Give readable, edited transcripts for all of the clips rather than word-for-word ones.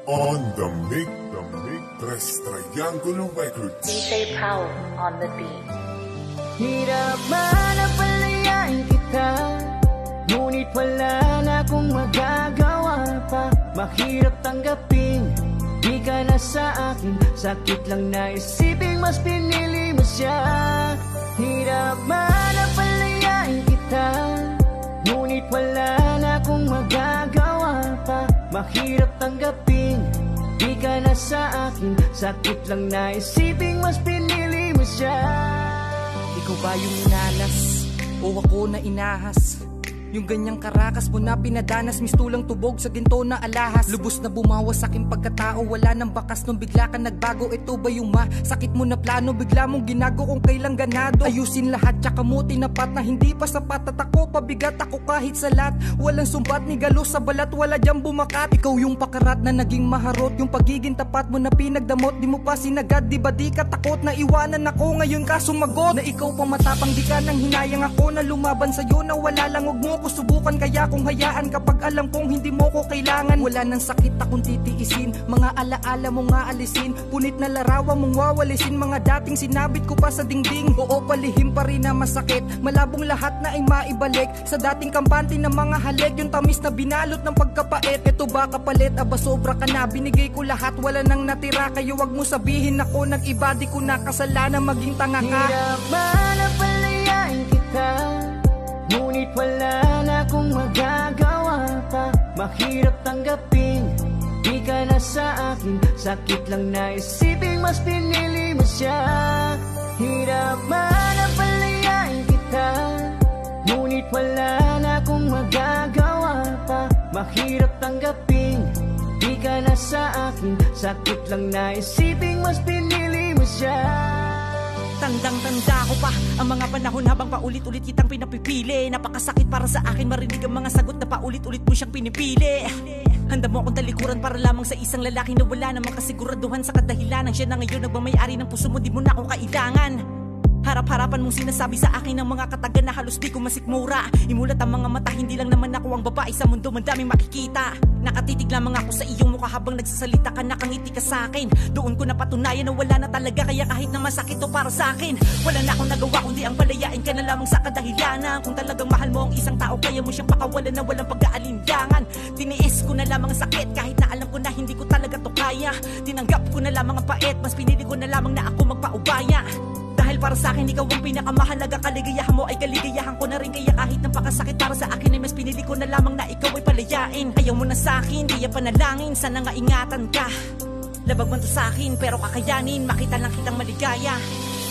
On the mic, Tres Triangulo Records. DJ Powell on the beat. Hirap man ang palayain kita, ngunit wala na akong magagawa pa. Mahirap tanggapin, di ka na sa akin. Sakit lang na isipin, mas pinili mo siya. Hirap man ang palayain kita, ngunit wala na akong magagawa pa. Mahirap tanggapin, di ka na sa akin. Sakit lang na isipin, mas pinili mo siya. Ikaw ba yung minalas o ako na inahas? Yung ganyang karakas mo na pinadanas, mistulang tubog sa ginto na alahas. Lubos na bumawas sa aking pagkatao, wala nang bakas nung bigla ka nagbago. Ito ba yung sakit mo na plano, bigla mong ginago kung kailang ganado? Ayusin lahat tsaka mo tinapat na hindi pa sapat. At ako pabigat ako kahit sa lahat, walang sumbat ni galos sa balat, wala diyang bumakat. Ikaw yung pakarat na naging maharot, yung pagiging tapat mo na pinagdamot. Di mo pa sinagad, di ba di ka takot na iwanan ako? Ngayon ka sumagot na ikaw pa matapang, di ka nang hinayang ako na lumaban sa'yo na wala lang. Huwag mo subukan kaya kung hayaan kapag alam kong hindi mo ko kailangan. Wala nang sakit akong titiisin, mga alaala mo nga alisin. Punit na larawan mong wawalisin, mga dating sinabit ko pa sa dingding. Oo, palihim pa rin na masakit, malabong lahat na ay maibalik sa dating kampante ng mga halik. Yung tamis na binalot ng pagkapait, eto ba kapalit? Aba sobra ka na, binigay ko lahat, wala nang natira. Kayo wag mo sabihin ako nag-iba, di ko na kasalanan maging tanga ka. Hirap man ang palayain kita, ngunit wala na akong magagawa pa. Mahirap tanggapin, di ka na sa akin. Sakit lang na isipin, mas pinili mo siya. Hirap man ang palayain kita, ngunit wala na akong magagawa pa. Mahirap tanggapin, di ka na sa akin. Sakit lang na isipin, mas pinili mo siya. Tandang-tanda ko pa ang mga panahon habang paulit-ulit kitang pinapipili. Napakasakit para sa akin marinig ang mga sagot na paulit-ulit mo siyang pinipili. Handa mo akong talikuran para lamang sa isang lalaki na wala namang kasiguraduhan sa kadahilanan. Siya na ngayon nagmamayari ng puso mo, di mo na ako kailangan. Harap-harapan mong sinasabi sa akin ng mga katagan na halos di ko masikmura. Imulat ang mga mata, hindi lang naman ako ang babae sa mundo, mandaming makikita. Nakatitig lamang ako sa iyong mukha habang nagsasalita ka, nakangiti ka sa akin. Doon ko napatunayan na wala na talaga, kaya kahit na masakit to para sa akin, wala na akong nagawa kundi ang palayain ka na lamang sa kadahilanan. Kung talagang mahal mo ang isang tao, kaya mo siyang pakawalan na walang pag-aalinlangan. Tiniis ko na lamang ang sakit kahit na alam ko na hindi ko talaga to kaya. Tinanggap ko na lamang ang pait, mas pinili ko na lamang na ako magpaubaya. Dahil para sa akin ikaw ang pinakamahalaga, kaligayahan mo ay kaligayahan ko na rin. Kaya kahit napakasakit para sa akin ay mas pinili ko na lamang na ikaw ay palayain. Ayaw mo na sa akin, kaya panalangin, sana nga ingatan ka. Labag man to sa akin, pero kakayanin, makita lang kitang maligaya.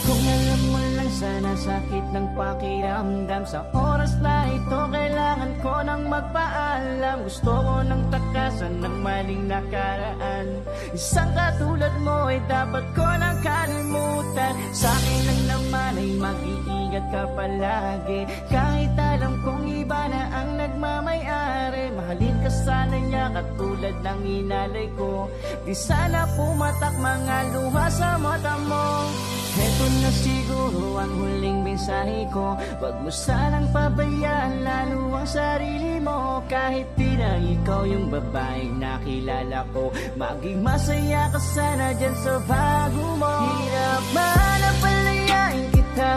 Kung alam mo lang sana sakit ng pakiramdam, sa oras na ito kailangan ko nang magpaalam. Gusto ko nang takasan ng maling nakaraan. Isang katulad mo ay dapat ko nang kalimutan. Sa akin lang naman ay mag-iingat ka palagi, kahit alam kong iba na ang nagmamayari. Mahalin ka sana niya katulad ng inalay ko. Di sana pumatak mga luha sa mata mo. Heto na siguro ang huling mensahe ko, wag mo sanang pabayaan lalo ang sarili mo. Kahit di na ikaw yung babaeng nakilala ko, maging masaya ka sana dyan sa bago mo. Hirap man ang palayain kita,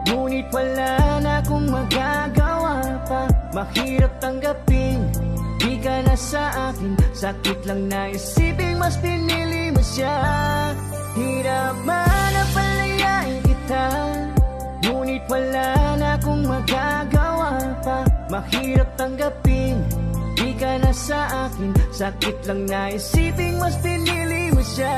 ngunit wala na akong magagawa pa. Mahirap tanggapin, di ka na sa akin. Sakit lang na isipin, mas pinili mo siya. Hirap man ang palayain kita, ngunit wala na akong magagawa pa. Mahirap tanggapin, di ka na sa akin. Sakit lang na isipin, mas pinili mo siya.